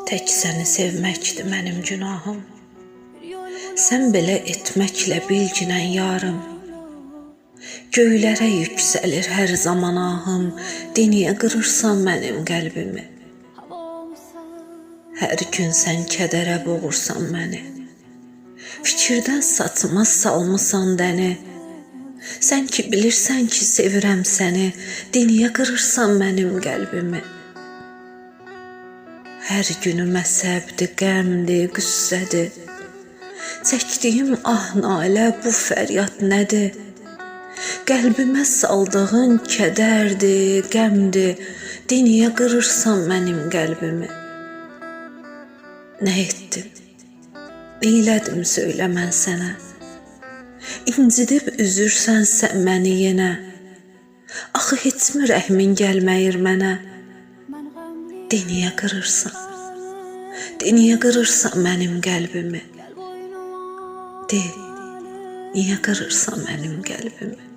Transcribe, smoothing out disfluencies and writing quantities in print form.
Tək səni sevməkdir mənim günahım. Sən belə etməklə bilginən yarım. Göylərə yüksəlir hər zaman ahım. Diniyə qırırsan mənim qəlbimi. Hər gün sən kədərə boğursan məni. Fikirdən saçıma salmısan dəni. Sən ki bilirsən ki sevirəm səni. Diniyə qırırsan mənim qəlbimi. Hər günüm əsəbdir, qəmdir, qüssədir. Çəkdiyim ah nalə bu fəryad nədir? Qəlbimə saldığın kədərdir, qəmdir. Diniyə qırırsan mənim qəlbimi. Nə etdim? Neylədim söylə mən sənə? İncidib üzürsən sən məni yenə. Axı heç mi rəhmin gəlməyir mənə? Diniyə qırırsan, diniyə qırırsan mənim qəlbimi. De, niyə qırırsan mənim qəlbimi?